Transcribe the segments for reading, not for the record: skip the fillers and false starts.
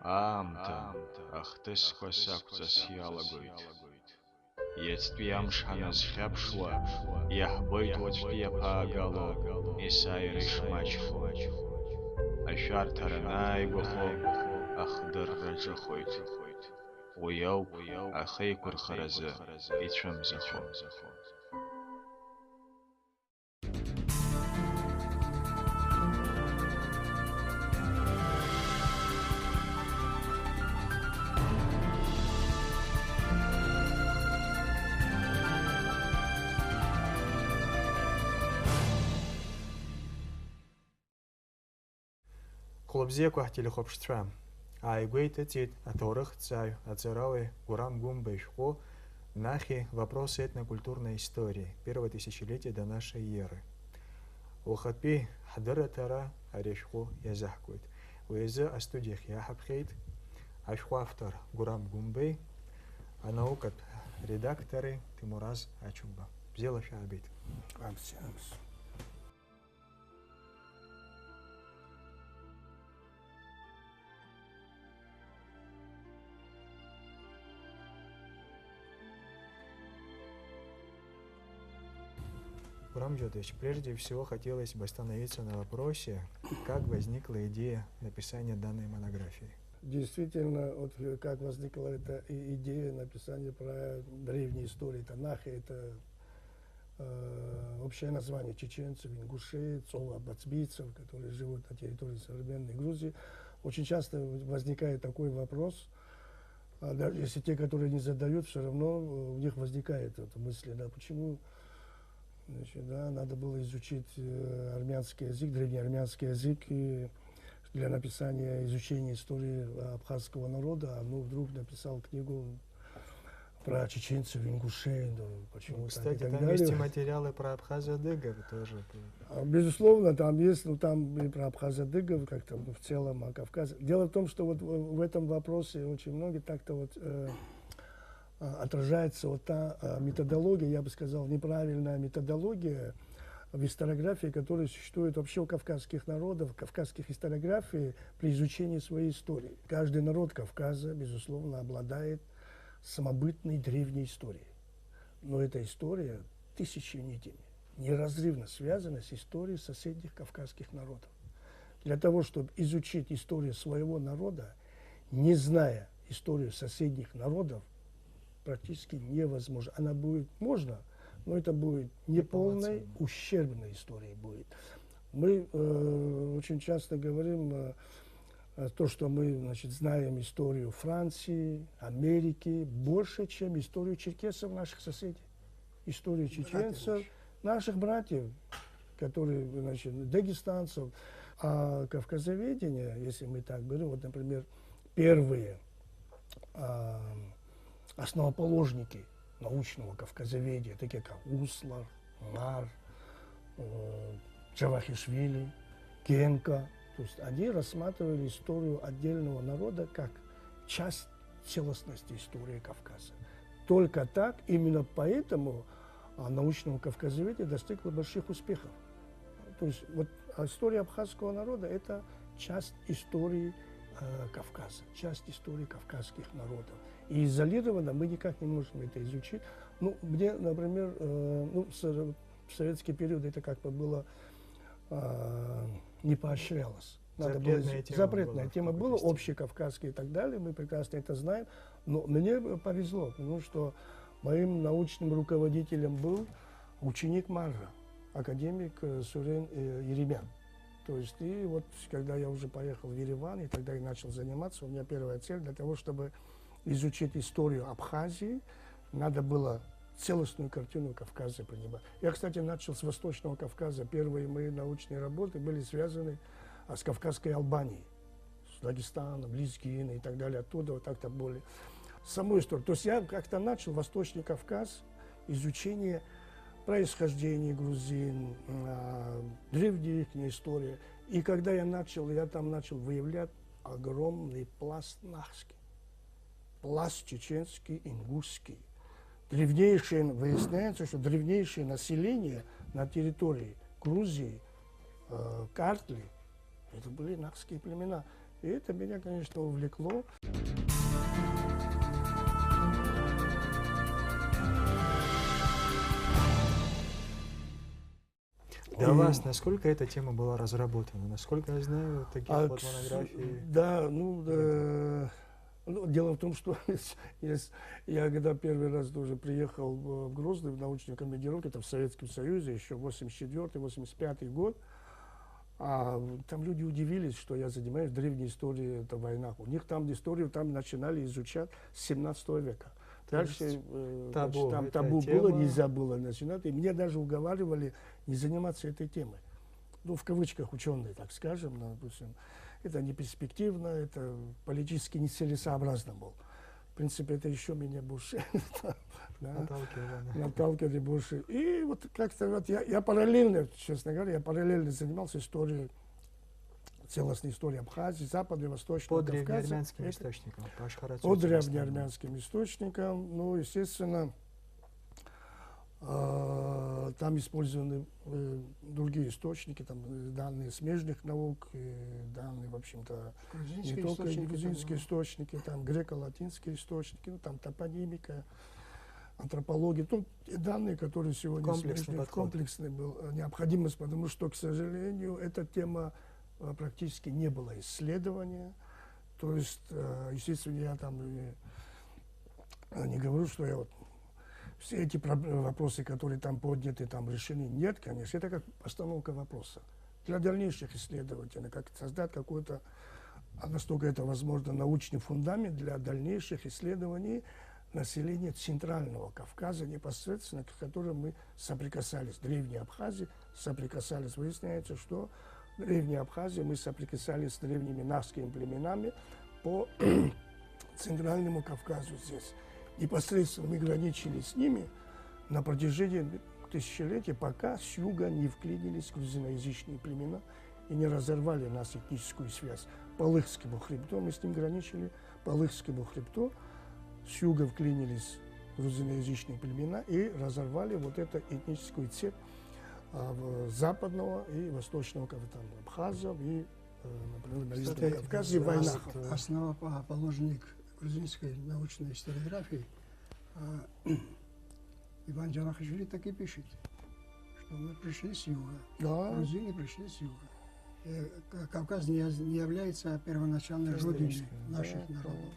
Аамҭа, ахҭысқәа сақәҵас иалагоит. Иацтәи амш ҳаназхьаԥшуа, иаҳбоит уаҵәтәи аԥаагало, есааира ишмаҷхо. Ашәарҭара анааигәахо, ахдырра ҿыхоит. Уи ауп ахеиқәырхаразы ицәымзахо. Хәлыбзиақәа ҳтелехәаԥшцәа, ааигәеиҭыҵит аҭоурыхҭҵааҩ аҵарауаҩ Гурам Гумба ишәҟәы «Нахи. Вопросы этнокультурной истории. Первое тысячелетие до нашей эры». Уахатәи ҳдырраҭара ари ашәҟәы иазаҳкуеит. Уи азы астудиахь иааҳаԥхьеит ашәҟәы автор Гурам Гумбеи, анаукатә редактори Тимураз Ачумба. Бзиала шәаабеит. Гурам Джодович, прежде всего хотелось бы остановиться на вопросе, как возникла идея написания данной монографии. Действительно, вот как возникла эта идея написания про древние истории Танахи, это общее название чеченцев, ингушей, бацбийцев, которые живут на территории современной Грузии. Очень часто возникает такой вопрос, даже если те, которые не задают, все равно у них возникает эта мысль, да, почему. Значит, да, надо было изучить армянский язык, древнеармянский язык для написания, изучения истории абхазского народа, а ну вдруг написал книгу про чеченцев, ингушей, да, почему Ну, так, кстати, и так там далее. есть и материалы про абхазо-адыгов тоже. Безусловно, там есть, ну там и про абхазо-адыгов, как-то в целом о Кавказе. Дело в том, что вот в этом вопросе очень многие так-то вот отражается вот та методология, я бы сказал, неправильная методология в историографии, которая существует вообще у кавказских народов, кавказских историографий при изучении своей истории. Каждый народ Кавказа, безусловно, обладает самобытной древней историей. Но эта история тысячелетиями неразрывно связана с историей соседних кавказских народов. Для того, чтобы изучить историю своего народа, не зная историю соседних народов, практически невозможно. Она будет, можно, но это будет неполной, ущербной историей будет. Мы очень часто говорим то, что мы, значит, знаем историю Франции, Америки больше, чем историю черкесов, наших соседей. Историю чеченцев, наших братьев, которые, значит, дагестанцев. А кавказоведение, если мы так говорим, вот, например, первые основоположники научного кавказоведения, такие как Услар, Нар, Джавахишвили, Генка, то есть они рассматривали историю отдельного народа как часть целостности истории Кавказа. Только так, именно поэтому научного кавказоведения достигло больших успехов. То есть вот история абхазского народа – это часть истории Кавказа, часть истории кавказских народов. И изолированно мы никак не можем это изучить. Ну, мне, например, в советский период это как бы было не поощрялось. Запретная тема была, общекавказская и так далее, мы прекрасно это знаем. Но мне повезло, потому что моим научным руководителем был ученик Марра, академик Сурен Еремян. То есть, и вот когда я уже поехал в Ереван, и тогда я начал заниматься, у меня первая цель для того, чтобы изучить историю Абхазии, надо было целостную картину Кавказа принимать. Я, кстати, начал с Восточного Кавказа. Первые мои научные работы были связаны с Кавказской Албанией, с Дагестаном, Лезгиной и так далее, оттуда вот так-то более. Саму историю. То есть я как-то начал Восточный Кавказ, изучение происхождения грузин, древняя их история. И когда я там начал выявлять огромный пласт нахский, пласт чеченский, ингушский. Выясняется, что древнейшее население на территории Грузии, Картли, это были нахские племена. И это меня, конечно, увлекло. Для вас насколько эта тема была разработана? Насколько я знаю, таких вот монографий... Да, дело в том, что я когда первый раз тоже приехал в Грозный в научную командировку, это в Советском Союзе, еще 84-85 год, там люди удивились, что я занимаюсь древней историей это войнах. У них там историю начинали изучать с 17 века. Дальше там табу было, нельзя было начинать. И мне даже уговаривали не заниматься этой темой. Ну, в кавычках ученые, так скажем, допустим. Это не перспективно, это политически нецелесообразно было. В принципе, это еще меня больше наталкивали больше. И вот как-то вот я параллельно, честно говоря, занимался историей, целостной историей Абхазии, Западного и Восточного Кавказа. По древнеармянским источникам. По древнеармянским источникам. Ну, естественно, там использованы другие источники, там данные смежных наук, данные, в общем-то, не только грузинские источники, там греко-латинские источники, ну, там топонимика, антропология, ну, данные, которые сегодня комплексный был необходимость, потому что, к сожалению, эта тема практически не было исследования. То есть, естественно, я там не говорю, что я вот все эти вопросы, которые там подняты, там решены, нет, конечно, это как постановка вопроса. Для дальнейших исследователей, как создать какой-то, насколько это возможно, научный фундамент для дальнейших исследований населения Центрального Кавказа, непосредственно, к которым мы соприкасались. Древней Абхазии соприкасались. Выясняется, что в Древней Абхазии мы соприкасались с древними нахскими племенами по Центральному Кавказу здесь. Непосредственно мы граничили с ними на протяжении тысячелетий, пока с юга не вклинились грузиноязычные племена и не разорвали нас этническую связь. По Лыхскому хребту мы с ним граничили, по Лыхскому хребту с юга вклинились грузиноязычные племена и разорвали вот эту этническую цепь западного и восточного абхазов и, например, на Южном Кавказе войнах. Основоположник грузинской научной историографии Иван Джанахишвили так и пишет, что мы пришли с юга, грузины пришли с юга. Кавказ не является первоначальной родиной наших народов.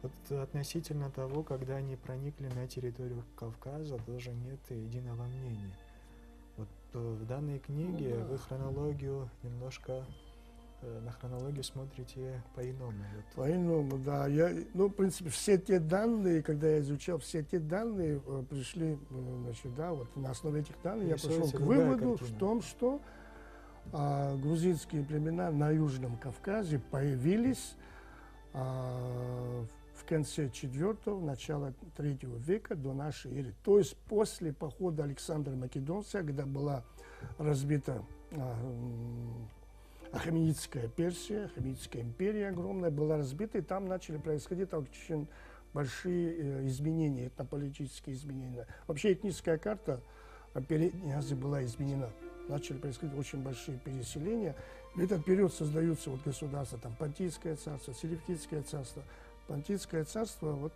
Вот относительно того, когда они проникли на территорию Кавказа, тоже нет единого мнения. Вот в данной книге вы хронологию немножко на хронологию смотрите по-иному. Вот. По-иному, да. В принципе, все те данные, когда я изучал, все те данные пришли, значит, да, вот на основе этих данных я пришел к выводу в том, что грузинские племена на Южном Кавказе появились в конце IV, начало III века до нашей эры. То есть после похода Александра Македонского, когда была разбита Ахеменидская Персия, Ахеменидская империя огромная была разбита, и там начали происходить очень большие изменения, этнополитические изменения. Вообще этническая карта Передней Азии была изменена. Начали происходить очень большие переселения. В этот период создаются вот государства, там Понтийское царство, Селевкидское царство. Понтийское царство, вот,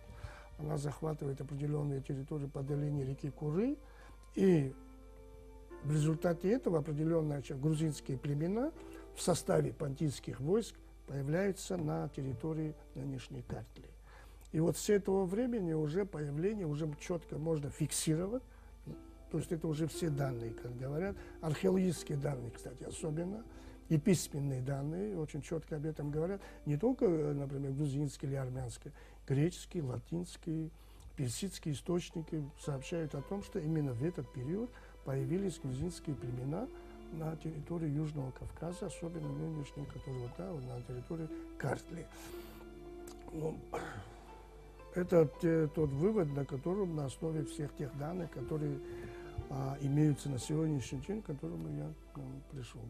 она захватывает определенные территории по долине реки Куры, и в результате этого определенные грузинские племена в составе понтийских войск появляются на территории нынешней Картлии. И вот с этого времени уже появление уже четко можно фиксировать, то есть это уже все данные, как говорят, археологические данные, кстати, особенно, и письменные данные очень четко об этом говорят, не только, например, грузинские или армянские, греческие, латинские, персидские источники сообщают о том, что именно в этот период появились грузинские племена на территории Южного Кавказа, особенно нынешней, которые вот, да, на территории Картлии. Ну, это тот вывод, на котором, на основе всех тех данных, которые имеются на сегодняшний день, к которому я пришел.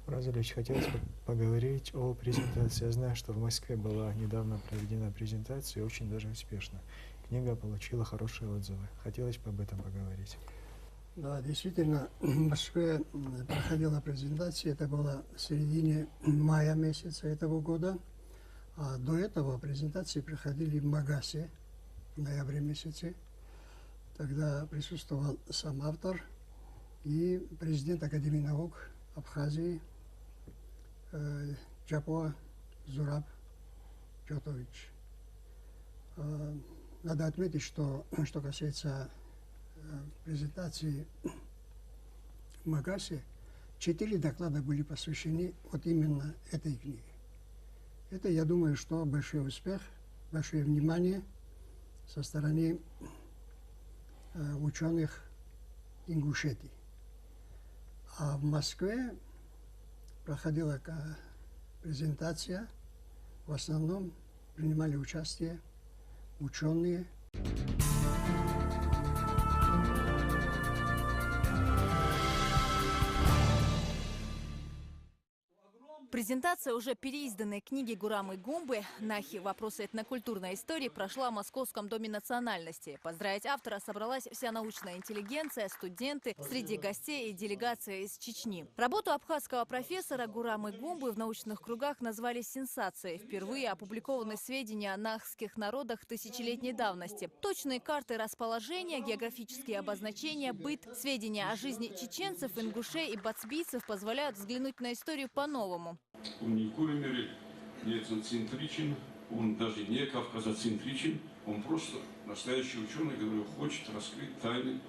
Разалич, хотелось бы поговорить о презентации. Я знаю, что в Москве была недавно проведена презентация, очень даже успешно. книга получила хорошие отзывы. Хотелось бы об этом поговорить. Да, действительно, в Москве проходила презентация, это было в середине мая месяца этого года. А до этого презентации проходили в Магасе в ноябре месяце. Тогда присутствовал сам автор и президент Академии наук Абхазии Джапоа Зураб Джотович. Надо отметить, что касается презентации в Магасе, 4 доклада были посвящены вот именно этой книге. Это, я думаю, что большой успех, большое внимание со стороны ученых Ингушетии. А в Москве проходила презентация, в основном принимали участие ученые. Презентация уже переизданной книги Гурамы Гумбы «Нахи. Вопросы этнокультурной истории» прошла в Московском доме национальности. Поздравить автора собралась вся научная интеллигенция, студенты, среди гостей и делегация из Чечни. Работу абхазского профессора Гурамы Гумбы в научных кругах назвали сенсацией. Впервые опубликованы сведения о нахских народах тысячелетней давности. Точные карты расположения, географические обозначения, быт, сведения о жизни чеченцев, ингушей и бацбийцев позволяют взглянуть на историю по-новому. Он ни в коей мере не этноцентричен, он даже не кавказоцентричен, он просто настоящий ученый, который хочет раскрыть тайны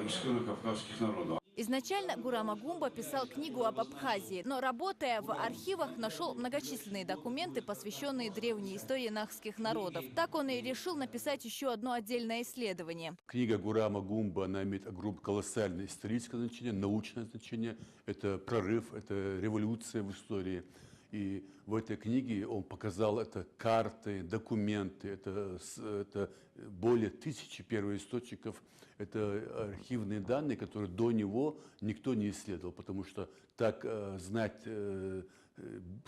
исконно кавказских народов. Изначально Гурама Гумба писал книгу об Абхазии, но, работая в архивах, нашел многочисленные документы, посвященные древней истории нахских народов. Так он и решил написать еще одно отдельное исследование. Книга Гурама Гумба, она имеет колоссальное историческое значение, научное значение. Это прорыв, это революция в истории. И в этой книге он показал это карты, документы, это более 1000 первоисточников. Это архивные данные, которые до него никто не исследовал, потому что так знать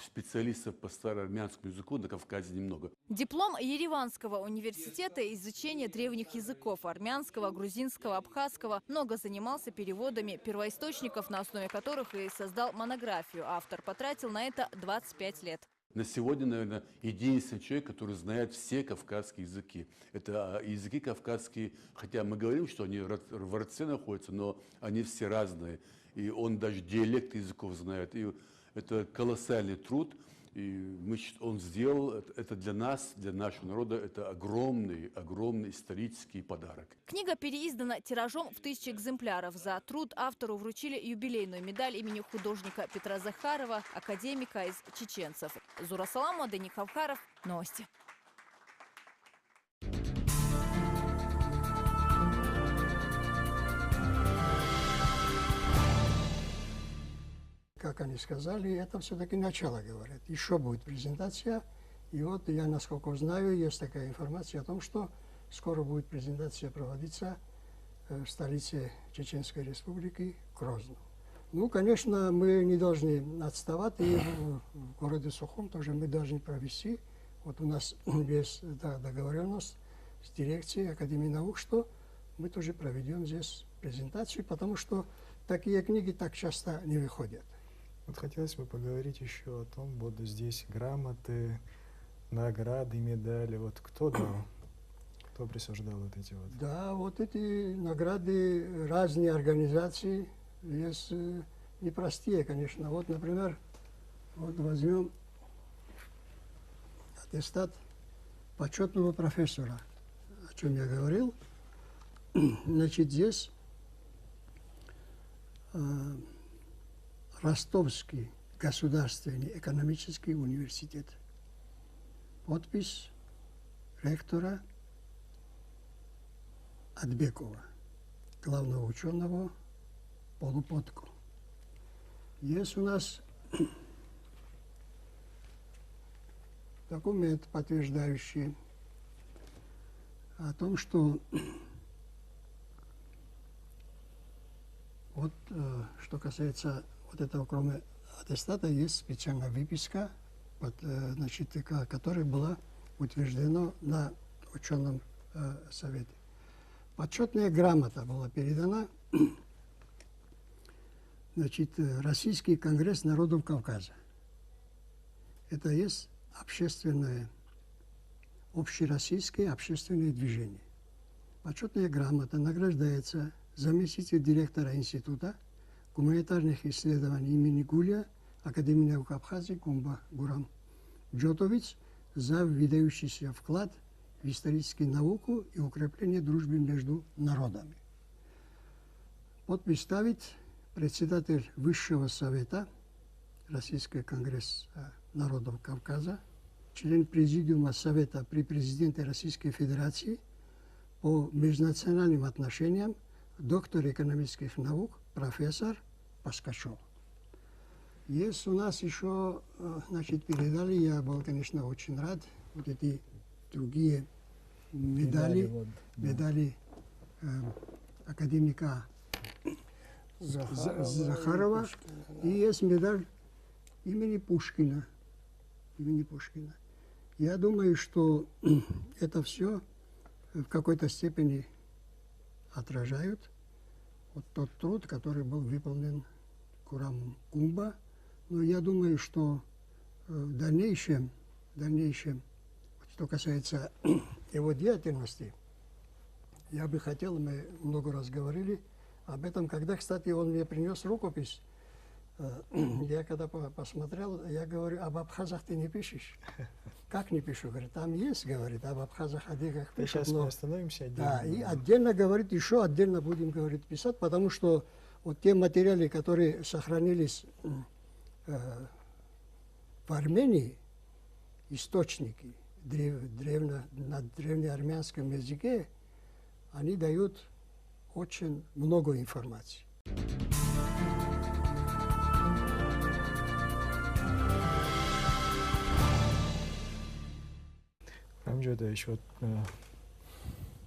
специалистов по староармянскому языку на Кавказе немного. Диплом Ереванского университета изучения древних языков армянского, грузинского, абхазского. Много занимался переводами первоисточников, на основе которых и создал монографию. Автор потратил на это 25 лет. На сегодня, наверное, единственный человек, который знает все кавказские языки. Это языки кавказские, хотя мы говорим, что они в родце находятся, но они все разные. И он даже диалект языков знает. И это колоссальный труд. И он сделал это для нас, для нашего народа, это огромный, огромный исторический подарок. Книга переиздана тиражом в 1000 экземпляров. За труд автору вручили юбилейную медаль имени художника Петра Захарова, академика из чеченцев. Зура Саламова, Деник Хавхаров. Новости. Как они сказали, это все-таки начало, говорят. Еще будет презентация. И вот я, насколько знаю, есть такая информация о том, что скоро будет презентация проводиться в столице Чеченской Республики Грозно. Ну, конечно, мы не должны отставать. И в городе Сухум тоже мы должны провести. Вот у нас есть договоренность с дирекцией Академии наук, что мы тоже проведем здесь презентацию, потому что такие книги так часто не выходят. Вот хотелось бы поговорить еще о том, вот здесь грамоты, награды, медали. Вот кто дал? Кто присуждал вот эти вот? Да, вот эти награды разные организации есть непростые, конечно. Вот, например, вот возьмем аттестат почетного профессора, о чем я говорил. Значит, здесь Ростовский государственный экономический университет. Подпись ректора Атбекова, главного ученого Полупотку. Есть у нас документ, подтверждающий о том, что вот что касается вот этого, кроме аттестата, есть специальная выписка, вот, значит, которая была утверждена на ученом совете. Почетная грамота была передана, значит, Российский конгресс народов Кавказа. Это есть общественное, общероссийское общественное движение. Почетная грамота награждается заместитель директора Института гуманитарных исследований имени Гулия, Академии наук Абхазии Гумба Гурам Джотович за выдающийся вклад в историческую науку и укрепление дружбы между народами. Подпись ставит председатель Высшего совета Российского конгресса народов Кавказа, член президиума Совета при президенте Российской Федерации по межнациональным отношениям, доктор экономических наук, профессор Паскачев. Есть у нас еще, значит, передали, я был, конечно, очень рад, вот эти другие медали, медали академика Захарова, и есть медаль имени Пушкина. Имени Пушкина. Я думаю, что это все в какой-то степени отражают вот тот труд, который был выполнен Гурамом Гумба. Но я думаю, что в дальнейшем, что касается его деятельности, я бы хотел, мы много раз говорили об этом, когда, кстати, он мне принес рукопись. Я когда посмотрел, я говорю, об абхазах ты не пишешь? Как не пишу? Говорит, там есть, говорит, об абхазах, адыгах пишут. Сейчас мы остановимся отдельно. Да, и отдельно, говорит, еще отдельно будем, говорит, писать, потому что вот те материалы, которые сохранились в Армении, источники на древнеармянском языке, они дают очень много информации. Амджадович, вот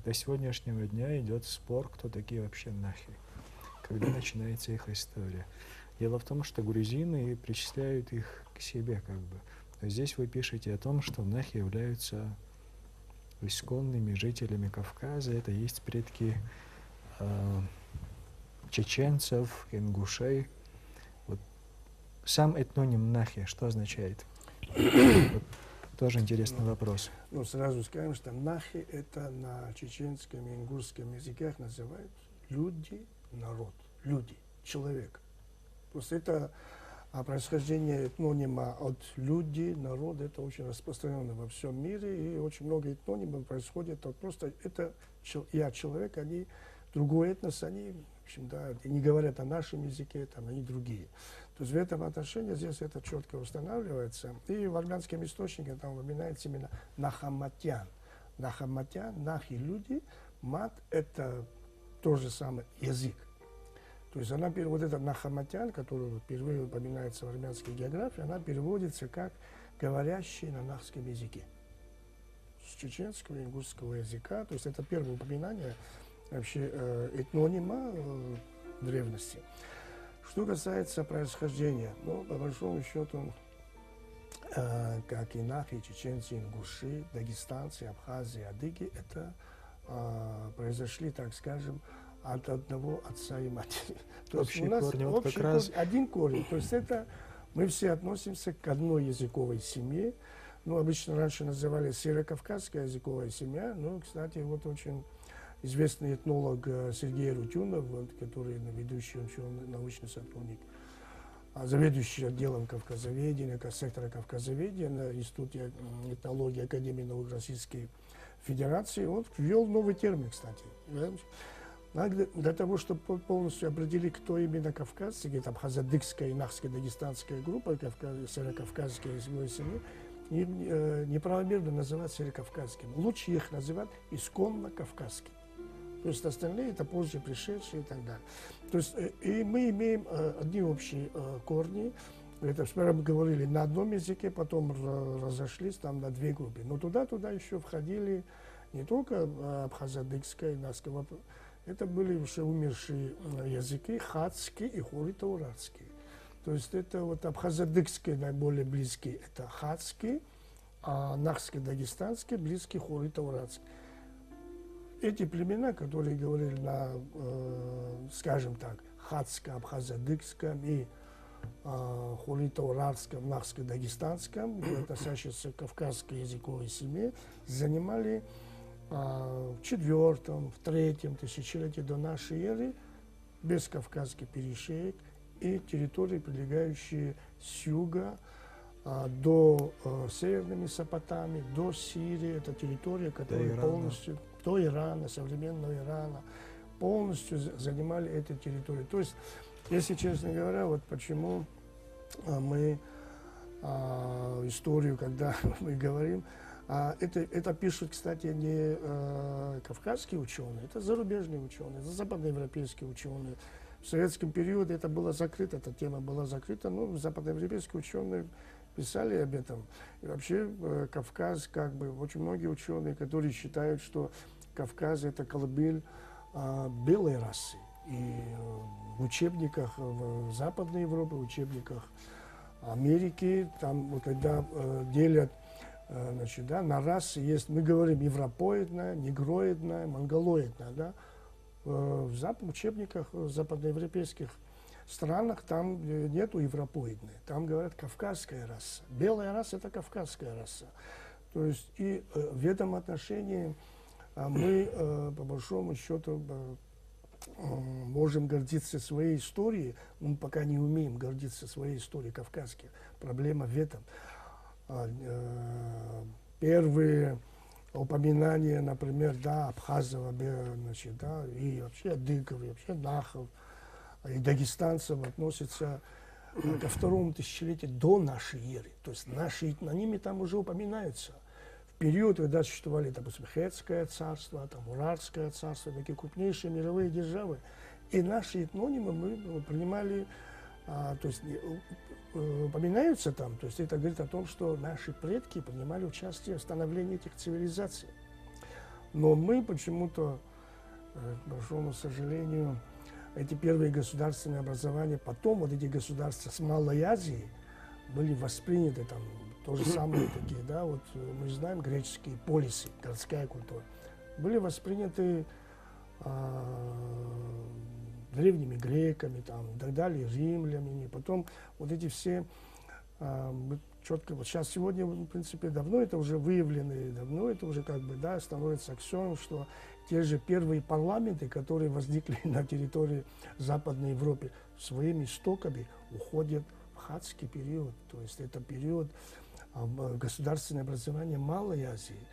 до сегодняшнего дня идет спор, кто такие вообще нахи, когда начинается их история. Дело в том, что грузины причисляют их к себе, как бы. Но здесь вы пишете о том, что нахи являются исконными жителями Кавказа, это есть предки чеченцев, ингушей. Вот сам этноним нахи что означает? Вот, тоже интересный вопрос. Ну, сразу скажем, что нахи это на чеченском и ингушском языках называют люди, народ, люди, человек. Просто это происхождение этнонима от люди, народ, это очень распространено во всем мире, и очень много этнонимов происходит от просто это я человек, они другой этнос, они, в общем, да, не говорят о нашем языке, там, они другие. То есть в этом отношении здесь это четко устанавливается. И в армянском источнике там упоминается именно нахаматян. Нахаматян, нахи люди, мат это то же самое язык. То есть она, вот этот нахаматян, который впервые упоминается в армянской географии, она переводится как говорящий на нахском языке. С чеченского и ингушского языка. То есть это первое упоминание вообще этнонима древности. Что касается происхождения, ну, по большому счету, как и нахи, чеченцы, ингуши, дагестанцы, абхазы, адыги, это произошли, так скажем, от одного отца и матери. То есть у нас корни, вот общий как раз... один корень. То есть это мы все относимся к одной языковой семье. Ну, обычно раньше называли северокавказская языковая семья. Ну, кстати, вот очень известный этнолог Сергей Рутюнов, который ведущий научный сотрудник, заведующий отделом кавказоведения, сектора кавказоведения на Институте этнологии Академии наук Российской Федерации, он ввел новый термин, кстати. Для того, чтобы полностью определить, кто именно кавказцы, где там абхазо-адыгская и нахско-дагестанская группа, северокавказская языковая семья, неправомерно называть северокавказскими. Лучше их называть исконно кавказскими. То есть остальные это позже пришедшие и так далее. То есть и мы имеем одни общие корни. Это сперва мы говорили на одном языке, потом разошлись там на две группы. Но туда еще входили не только абхазо-адыгская и нахская. Это были уже умершие языки, хатский и хоритауратский. То есть это вот абхазо-адыгские наиболее близкие, это хатский, а нахско-дагестанские близкие хури-таурадские. Эти племена, которые говорили на, скажем так, хатском, абхазо-адыгском и хури-таурадском, нахско-дагестанском, относящиеся к кавказской языковой семье, занимали в 4-м, в 3-м тысячелетии до нашей эры Бескавказский перешеек и территории, прилегающие с юга до Северной Месопотамии, до Сирии. Это территория, которая полностью, до Ирана, современного Ирана, полностью занимали эту территорию. То есть, если честно говоря, вот почему мы историю, когда мы говорим, это пишут, кстати, не кавказские ученые, это зарубежные ученые, это западноевропейские ученые. В советском периоде это было закрыто, эта тема была закрыта, но западноевропейские ученые писали об этом. И вообще Кавказ, как бы, очень многие ученые, которые считают, что Кавказ это колыбель белой расы. И в учебниках в Западной Европе, в учебниках Америки, там, когда делят значит, да, на расы, есть, мы говорим европоидная, негроидная, монголоидная. Да? В учебниках в западноевропейских странах там нету европоидной, там говорят кавказская раса. Белая раса это кавказская раса. То есть и в этом отношении мы по большому счету можем гордиться своей историей, мы пока не умеем гордиться своей историей кавказских. Проблема в этом. Первые упоминания, например, да, абхазов, значит, да, и вообще адыгов, и вообще нахов, и дагестанцев относятся ко 2-му тысячелетию до нашей эры. То есть наши этнонимы там уже упоминаются. В период, когда существовали, допустим, Хетское царство, там, Уральское царство, такие крупнейшие мировые державы. И наши этнонимы мы принимали, то есть упоминаются там, то есть это говорит о том, что наши предки принимали участие в становлении этих цивилизаций. Но мы почему-то, к большому сожалению, эти первые государственные образования, потом вот эти государства с Малой Азии были восприняты там, то же самое такие, да, вот мы знаем греческие полисы, городская культура, были восприняты древними греками, там, и так далее, римлянами. Потом вот эти все четко, вот сейчас сегодня, в принципе, давно это уже выявлено, и давно это уже как бы, да, становится аксиомом, что те же первые парламенты, которые возникли на территории Западной Европы, своими истоками уходят в хатский период. То есть это период государственного образования Малой Азии.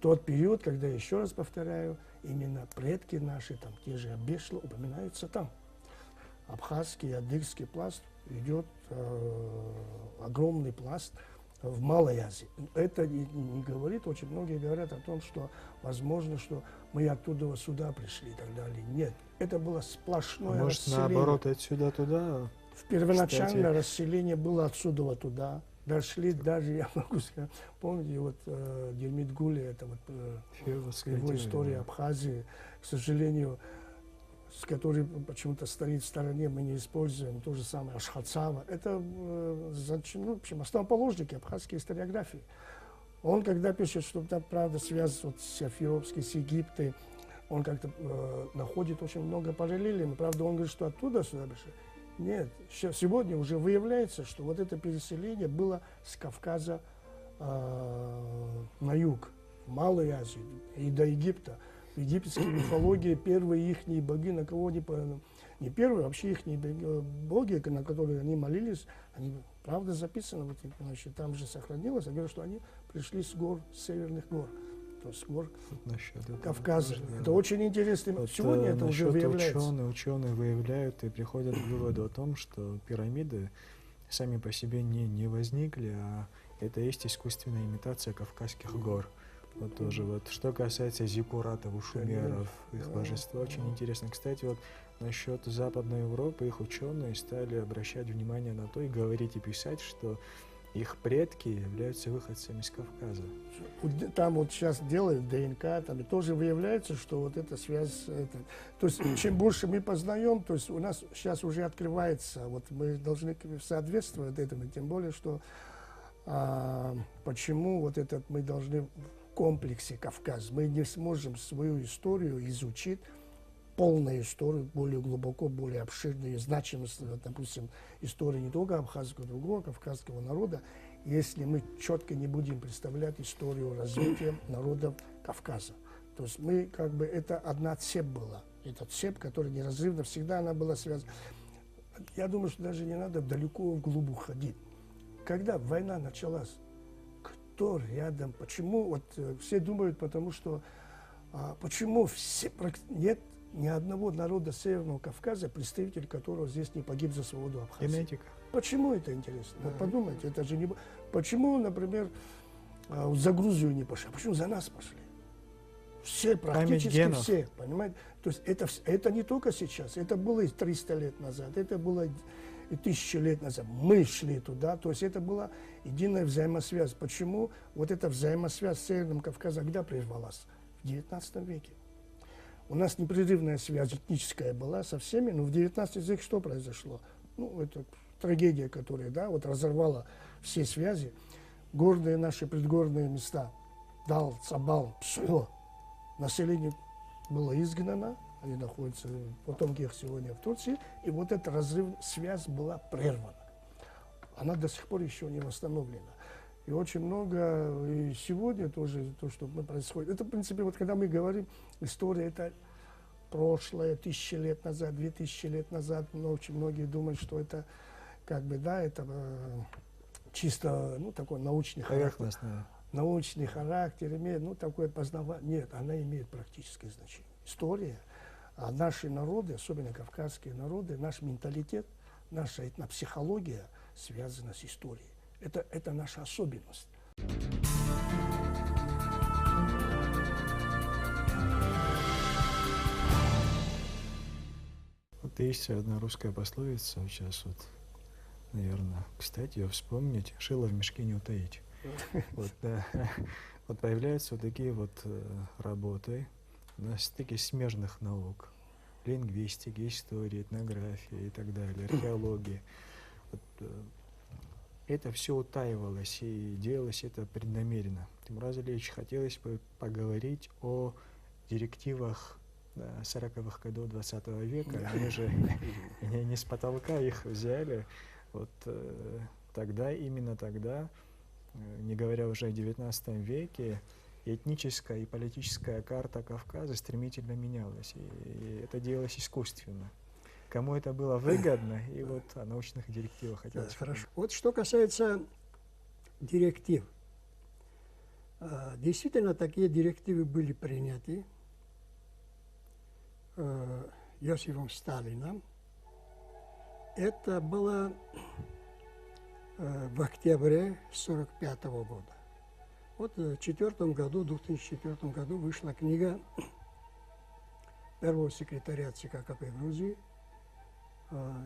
Тот период, когда, еще раз повторяю, именно предки наши, там, те же Абешло, упоминаются там. Абхазский, адыгский пласт идет огромный пласт в Малой Азии. Это не говорит, очень многие говорят о том, что возможно, что мы оттуда сюда пришли и так далее. Нет, это было сплошное Может, расселение. наоборот, отсюда туда? В первоначальное расселение было отсюда туда. Дошли даже, я могу сказать, помните, вот Дермит Гули, это вот его история Абхазии, к сожалению, с которой почему-то стоит в стороне, мы не используем, то же самое Ашхацава. Это, ну, в общем, основоположники абхазской историографии. Он, когда пишет, что там, правда, связь вот с Эфиопской, с Египтом, он как-то находит очень много параллелей, но, правда, он говорит, что оттуда сюда пришли. Нет, сегодня уже выявляется, что вот это переселение было с Кавказа на юг, в Малой Азии и до Египта. В египетской мифологии первые их боги, на кого они, не первые, вообще их боги, на которые они молились, они, правда, записаны, вот, значит, там же сохранилось, я говорю, что они пришли с гор, с северных гор. То есть гор Кавказа. Это очень интересно. Вот, сегодня это уже выявляется. Ученые выявляют и приходят к выводу о том, что пирамиды сами по себе не возникли, а это есть искусственная имитация Кавказских гор. Вот тоже вот. Что касается зиккуратов у шумеров, их божества, очень интересно. Кстати, вот насчет Западной Европы их ученые стали обращать внимание на то и говорить и писать, что их предки являются выходцами из Кавказа. Там вот сейчас делают ДНК, там и тоже выявляется, что вот эта связь. То есть чем больше мы познаем, то есть у нас сейчас уже открывается, вот мы должны соответствовать этому, тем более, что почему вот этот мы должны в комплексе Кавказ. Мы не сможем свою историю изучить, полную историю, более глубоко, более обширную, значимость, допустим, истории не только абхазского, другого кавказского народа, если мы четко не будем представлять историю развития народов Кавказа. То есть мы как бы, это одна цепь была. Это цепь, которая неразрывно, всегда она была связана. Я думаю, что даже не надо далеко вглубь ходить. Когда война началась, кто рядом, почему, вот все думают, потому что, почему все, нет ни одного народа Северного Кавказа, представитель которого здесь не погиб за свободу Абхазии. Генетика. Почему это интересно? Вот подумайте, это же не... Почему, например, за Грузию не пошли? Почему за нас пошли? Все, практически все, понимаете? То есть это не только сейчас, это было и 300 лет назад, это было и 1000 лет назад. Мы шли туда, то есть это была единая взаимосвязь. Почему вот эта взаимосвязь с Северным Кавказом когда прервалась? В 19 веке. У нас непрерывная связь этническая была со всеми, но в 19 веке что произошло? Ну, это трагедия, которая, да, вот разорвала все связи. Горные наши предгорные места, Дал, Цабал, все. Население было изгнано, они находятся, потомки их сегодня в Турции, и вот эта связь была прервана. Она до сих пор еще не восстановлена. И очень много, и сегодня тоже то, что происходит. Это, в принципе, вот когда мы говорим, история это прошлое, 1000 лет назад, 2000 лет назад, но очень многие думают, что это, как бы, да, это чисто, ну, такой научный характер. Научный характер имеет, ну, такое познавание. Нет, она имеет практическое значение. История, а наши народы, особенно кавказские народы, наш менталитет, наша этнопсихология связана с историей. Это наша особенность. Вот есть одна русская пословица, сейчас вот, наверное, кстати, ее вспомнить, шило в мешке не утаить. Вот, да. Вот появляются вот такие вот работы на стыке смежных наук. Лингвистики, истории, этнография и так далее, археология. Вот, это все утаивалось и делалось это преднамеренно. Тимур Ильич, хотелось бы поговорить о директивах 40-х годов 20 века. Они же не с потолка их взяли. Вот тогда, именно тогда, не говоря уже о XIX веке, этническая и политическая карта Кавказа стремительно менялась. И это делалось искусственно. Кому это было выгодно, и вот о научных директивах хотелось. Да, хорошо. Вот что касается директив. Действительно, такие директивы были приняты Иосифом Сталином. Это было в октябре 1945 года. Вот в 2004 году вышла книга первого секретаря ЦК КП Грузии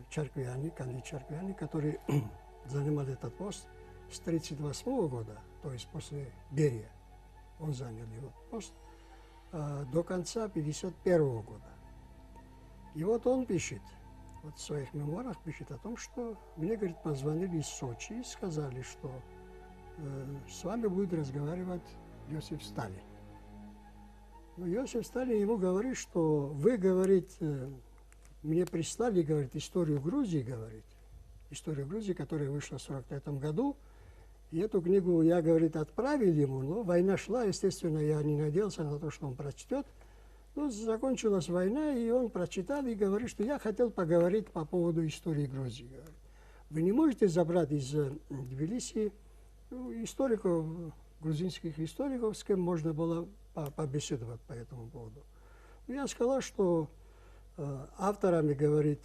Чарквяни, Канди Чарквяни, который занимал этот пост с 1938 года, то есть после Берия, он занял его пост, до конца 1951 года. И вот он пишет, вот в своих мемуарах пишет о том, что мне, говорит, позвонили из Сочи и сказали, что с вами будет разговаривать Иосиф Сталин. Но Иосиф Сталин ему говорит, что вы, говорит, мне прислали, говорит, историю Грузии, говорит, историю Грузии, которая вышла в 1945 году, и эту книгу я, говорит, отправил ему, но война шла, естественно, я не надеялся на то, что он прочтет. Ну, закончилась война, и он прочитал и говорит, что я хотел поговорить по поводу истории Грузии. Говорит. Вы не можете забрать из Тбилиси историков, грузинских историков, с кем можно было побеседовать по этому поводу. Я сказал, что авторами, говорит,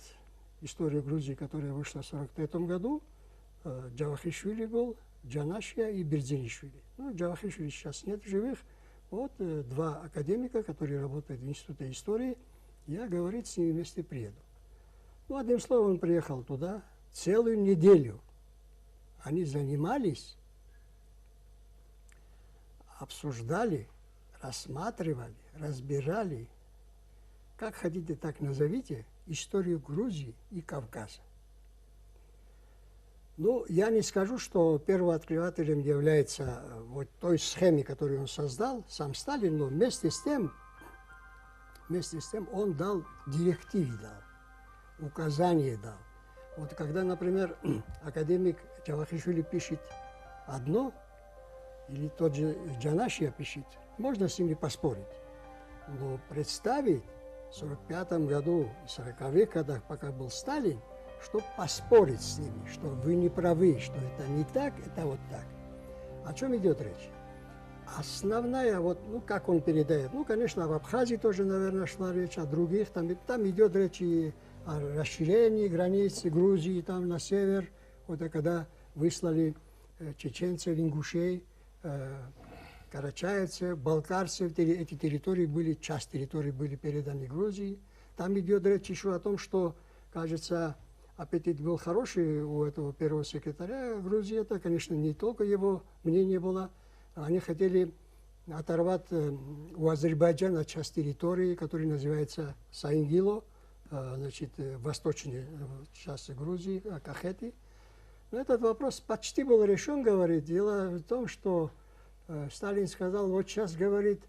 истории Грузии, которая вышла в 1943 году, Джавахишвили был, Джанашья и Бердзинишвили. Ну, Джавахишвили сейчас нет в живых. Вот два академика, которые работают в Институте истории, я, говорит, с ними вместе приеду. Ну, одним словом, он приехал туда целую неделю. Они занимались, обсуждали, рассматривали, разбирали, как хотите, так назовите, историю Грузии и Кавказа. Ну, я не скажу, что первооткрывателем является вот той схеме, которую он создал, сам Сталин, но вместе с тем он дал директивы, дал, указания дал. Вот когда, например, академик Джавахишвили пишет одно, или тот же Джанашия пишет, можно с ними поспорить. Но представить в 1945 году, в 40-х годах, пока был Сталин, чтобы поспорить с ними, что вы не правы, что это не так, это вот так. О чем идет речь? Основная, вот, ну, как он передает, ну, конечно, в Абхазии тоже, наверное, шла речь, о других, там идет речь и о расширении границ Грузии, там на север, вот когда выслали чеченцев, ингушей, карачаевцев, балкарцев, эти территории были, часть территорий были переданы Грузии. Там идет речь еще о том, что, кажется, аппетит был хороший у этого первого секретаря Грузии, это, конечно, не только его мнение было. Они хотели оторвать у Азербайджана часть территории, которая называется Саингило, значит, восточная часть Грузии, Кахети. Но этот вопрос почти был решен, говорит. Дело в том, что Сталин сказал, вот сейчас, говорит,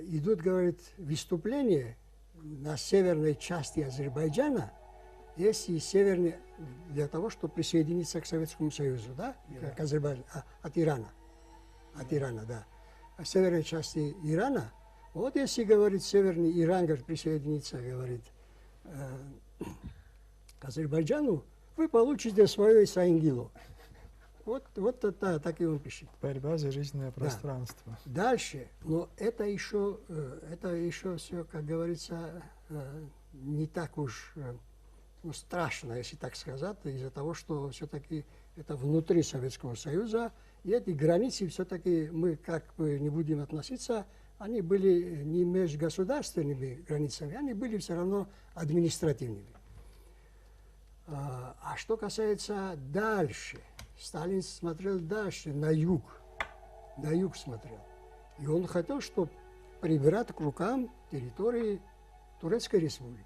идут, говорит, выступления на северной части Азербайджана, есть и северный, для того, чтобы присоединиться к Советскому Союзу, да, к Азербайджану, от Ирана, да. А северной части Ирана, вот если, говорит, северный Иран, говорит, присоединиться, говорит, к Азербайджану, вы получите свое Саингило. Вот это, так и он пишет. Борьба за жизненное пространство. Да. Дальше, но это еще все, как говорится, не так уж страшно, если так сказать, из-за того, что все-таки это внутри Советского Союза, и эти границы все-таки мы как бы не будем относиться, они были не межгосударственными границами, они были все равно административными. А что касается дальше, Сталин смотрел дальше, на юг смотрел. И он хотел, чтобы прибирать к рукам территории Турецкой Республики.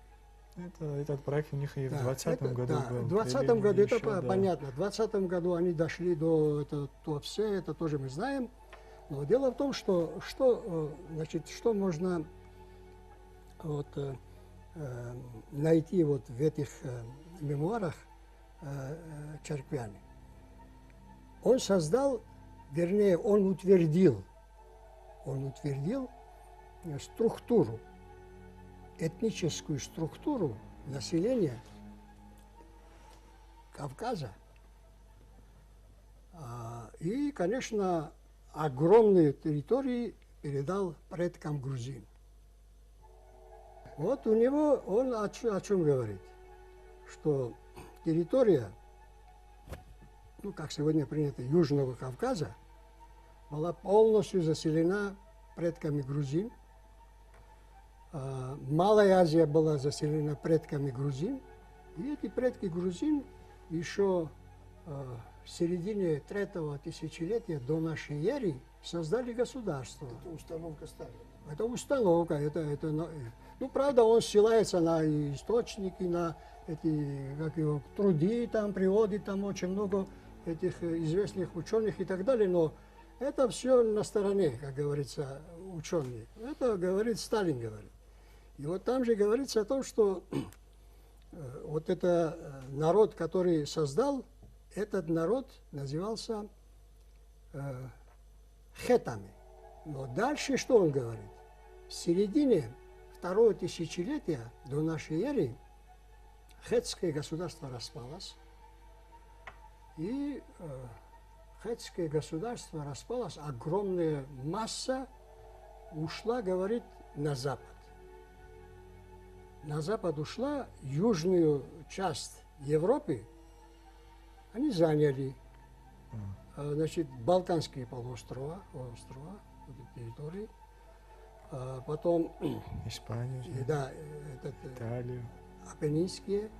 Этот проект у них и в 20-м году был. В 20-м году, это понятно. В 20-м году они дошли до Туапсе, это тоже мы знаем. Но дело в том, что можно вот, найти вот в этих мемуарах Черквяни. Он создал, вернее, он утвердил структуру, этническую структуру населения Кавказа. И, конечно, огромные территории передал предкам грузин. Вот у него, он о чем говорит? Что территория, ну, как сегодня принято, Южного Кавказа, была полностью заселена предками грузин. Малая Азия была заселена предками грузин. И эти предки грузин еще в середине 3-го тысячелетия до нашей эры создали государство. Это установка Сталина. Это установка. Ну, правда, он ссылается на источники, на эти, как его, труды, там приводит там очень много этих известных ученых и так далее, но это все на стороне, как говорится, ученые. Это говорит Сталин, говорит. И вот там же говорится о том, что вот это народ, который создал, этот народ назывался хетами. Но дальше что он говорит? В середине 2-го тысячелетия до нашей эры хетское государство распалось. И хетское государство распалось, огромная масса ушла, говорит, на запад. На запад ушла, южную часть Европы они заняли, значит, Балканские полуострова, территории, потом Испанию, да, Италию, Апеннинские,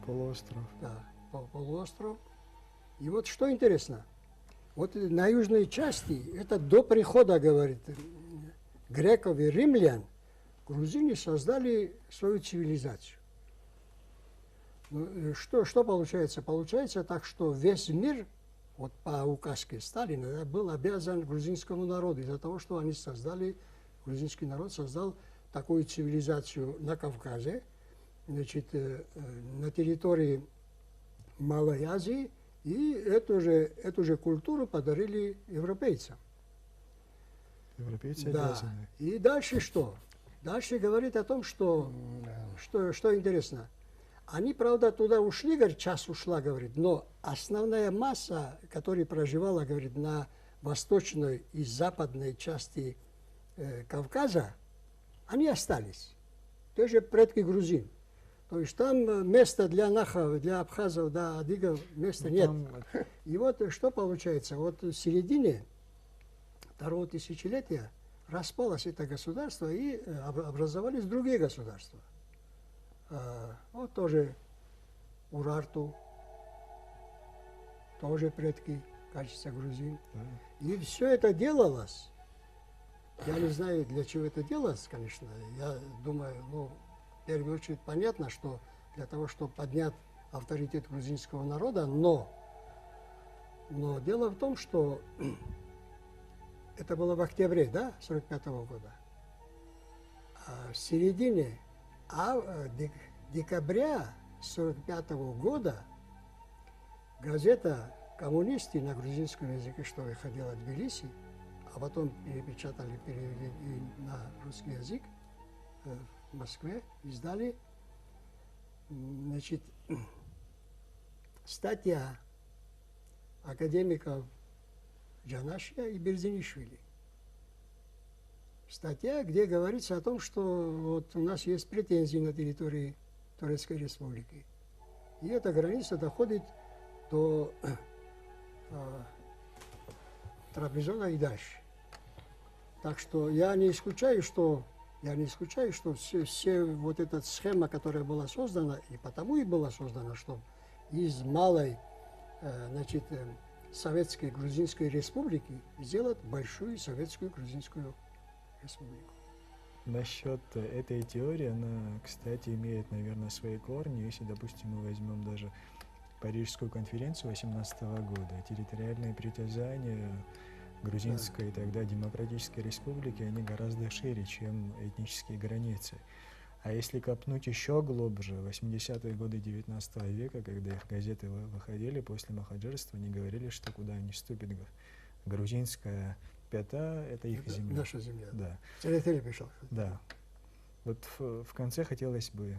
полуостров. Да, полуостров. И вот что интересно, вот на южной части, это до прихода, говорит, греков и римлян, грузины создали свою цивилизацию. Ну, что получается? Получается так, что весь мир, вот по указке Сталина, да, был обязан грузинскому народу из-за того, что они создали, грузинский народ создал такую цивилизацию на Кавказе, значит, на территории Малой Азии, и эту же культуру подарили европейцам. Европейцы Да. обязаны. И дальше что? Дальше говорит о том, что интересно. Они, правда, туда ушли, говорит, часть ушла, говорит, но основная масса, которая проживала, говорит, на восточной и западной части Кавказа, они остались. Тоже предки грузин. То есть там места для нахов, для абхазов, для адыгов места нет. И вот что получается? Вот в середине второго тысячелетия распалось это государство и образовались другие государства. Вот тоже Урарту, тоже предки, кажется, грузин. И все это делалось. Я не знаю, для чего это делалось, конечно. Я думаю, ну, в первую очередь понятно, что для того, чтобы поднять авторитет грузинского народа, но дело в том, что это было в октябре, да, 45-го года. А в середине декабря 45-го года газета «Коммунисты» на грузинском языке, что выходила в Тбилиси, а потом перепечатали, перевели на русский язык в Москве, издали, значит, статья академиков Джанашия и Берзинишвили. Статья, где говорится о том, что вот у нас есть претензии на территории Турецкой Республики. И эта граница доходит до Трабзона и дальше. Так что я не исключаю, что все вот эта схема, которая была создана, и потому и была создана, чтобы из малой, значит, советской грузинской республики сделать большую советскую грузинскую республику. Насчет этой теории, она, кстати, имеет, наверное, свои корни. Если, допустим, мы возьмем даже Парижскую конференцию 18 года, территориальные притязания грузинской тогда демократической республики, они гораздо шире, чем этнические границы. А если копнуть еще глубже, 80-е годы 19 века, когда их газеты выходили после махаджирства, они говорили, что куда они ступят, грузинская пята — это их земля. Наша земля. Да. Целитель пришел. Да. Вот в конце хотелось бы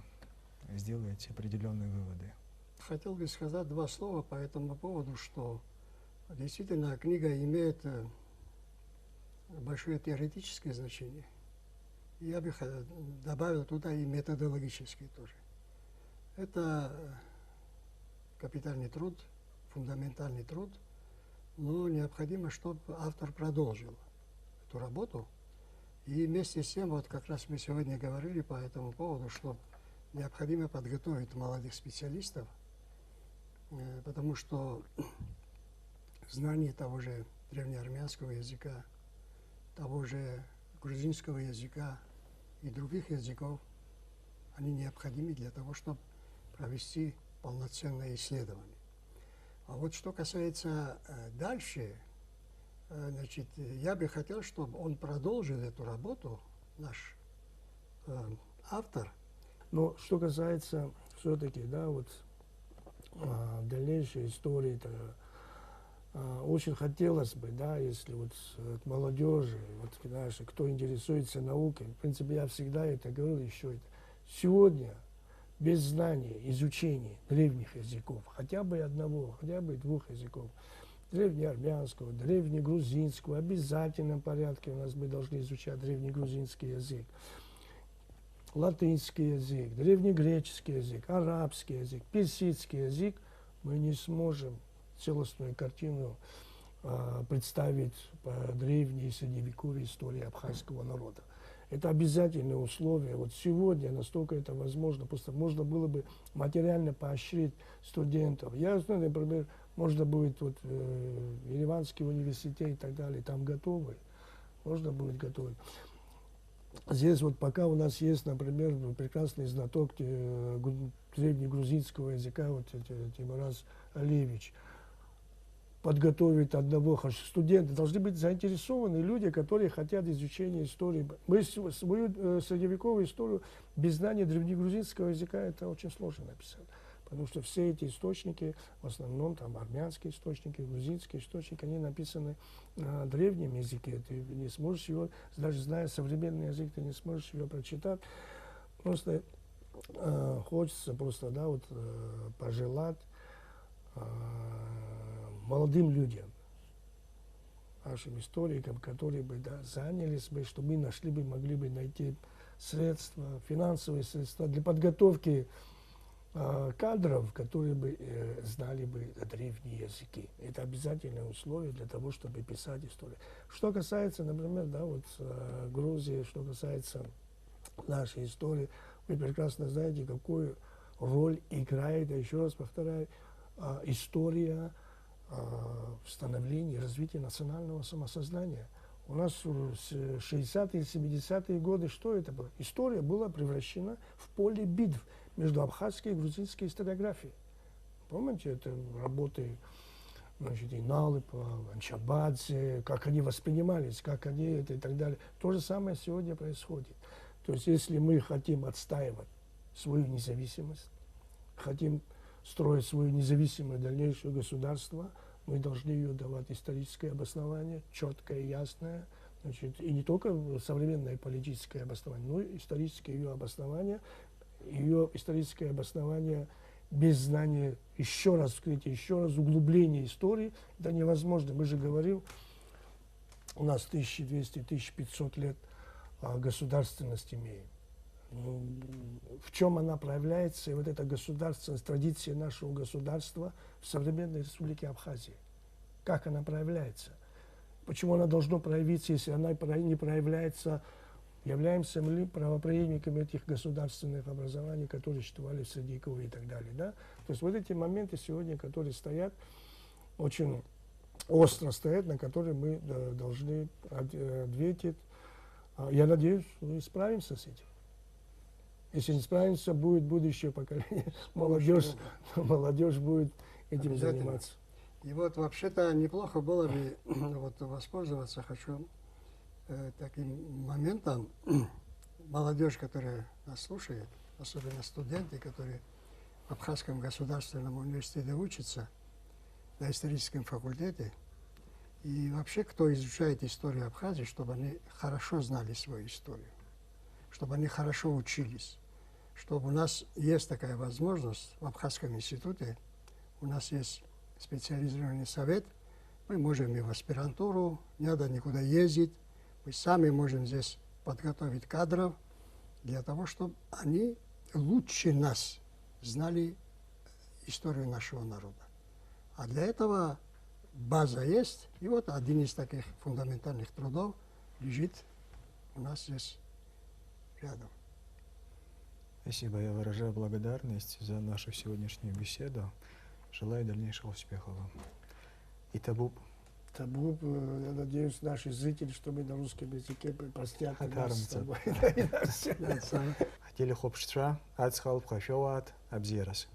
сделать определенные выводы. Хотел бы сказать два слова по этому поводу, что действительно книга имеет большое теоретическое значение. Я бы добавил туда и методологический тоже. Это капитальный труд, фундаментальный труд, но необходимо, чтобы автор продолжил эту работу. И вместе с тем, вот как раз мы сегодня говорили по этому поводу, что необходимо подготовить молодых специалистов, потому что знание того же древнеармянского языка, того же грузинского языка и других языков, они необходимы для того, чтобы провести полноценное исследование. А вот что касается дальше, значит, я бы хотел, чтобы он продолжил эту работу, наш автор. Но что касается все-таки, да, вот дальнейшей истории-то, очень хотелось бы, да, если вот от молодежи, вот, знаешь, кто интересуется наукой, в принципе, я всегда это говорил еще, сегодня без знания, изучения древних языков, хотя бы одного, хотя бы двух языков, древнеармянского, древнегрузинского, в обязательном порядке у нас мы должны изучать древнегрузинский язык, латинский язык, древнегреческий язык, арабский язык, персидский язык, мы не сможем целостную картину представить по древней средневековой истории абхазского народа. Это обязательное условие. Вот сегодня настолько это возможно, просто можно было бы материально поощрить студентов. Я знаю, например, можно будет вот Ереванский университет и так далее, там готовы, можно будет готовить. Здесь вот пока у нас есть, например, прекрасный знаток древнегрузинского языка, вот Тимураз Алиевич, подготовить одного студента. Должны быть заинтересованы люди, которые хотят изучения истории. Мы свою средневековую историю без знания древнегрузинского языка это очень сложно написать. Потому что все эти источники, в основном там армянские источники, грузинские источники, они написаны на древнем языке. Ты не сможешь его, даже зная современный язык, ты не сможешь его прочитать. Просто хочется просто, да, вот, пожелать молодым людям, нашим историкам, которые бы, да, занялись бы, чтобы мы нашли бы, могли бы найти средства, финансовые средства для подготовки кадров, которые бы знали бы древние языки. Это обязательное условие для того, чтобы писать историю. Что касается, например, да, вот, Грузии, что касается нашей истории, вы прекрасно знаете, какую роль играет, я еще раз повторяю, история в становлении и развитии национального самосознания. У нас в 60-е и 70-е годы что это было? История была превращена в поле битв между абхазской и грузинской историографией. Помните, это работы, значит, и Налыпа, Анчабадзе, как они воспринимались, как они это и так далее. То же самое сегодня происходит. То есть, если мы хотим отстаивать свою независимость, хотим строить свое независимое дальнейшее государство, мы должны ее давать историческое обоснование, четкое, ясное, значит, и не только современное политическое обоснование, но и историческое ее обоснование. Ее историческое обоснование без знания, еще раз вскрытия, еще раз углубления истории, это невозможно. Мы же говорим, у нас 1200-1500 лет государственность имеем. Ну, в чем она проявляется, и вот эта государственность, традиция нашего государства в современной республике Абхазия? Как она проявляется? Почему она должна проявиться, если она не проявляется? Являемся мы правопреемниками этих государственных образований, которые существовали в Средневековье и так далее. Да? То есть вот эти моменты сегодня, которые стоят, очень остро стоят, на которые мы должны ответить. Я надеюсь, мы справимся с этим. Если не справимся, будет будущее поколение, молодежь будет этим заниматься. И вот вообще-то неплохо было бы вот, воспользоваться, хочу таким моментом. Молодежь, которая нас слушает, особенно студенты, которые в Абхазском государственном университете учатся, на историческом факультете, и вообще, кто изучает историю Абхазии, чтобы они хорошо знали свою историю, чтобы они хорошо учились, чтобы у нас есть такая возможность в Абхазском институте, у нас есть специализированный совет, мы можем и в аспирантуру, не надо никуда ездить, мы сами можем здесь подготовить кадров для того, чтобы они лучше нас знали историю нашего народа. А для этого база есть, и вот один из таких фундаментальных трудов лежит у нас здесь рядом. Спасибо. Я выражаю благодарность за нашу сегодняшнюю беседу. Желаю дальнейшего успеха вам. И Табуб. Табуб, я надеюсь, наши зрители, что мы на русском языке простят нас с тобой. Хотели хопштра, ацхал, пхафеват, абзерас.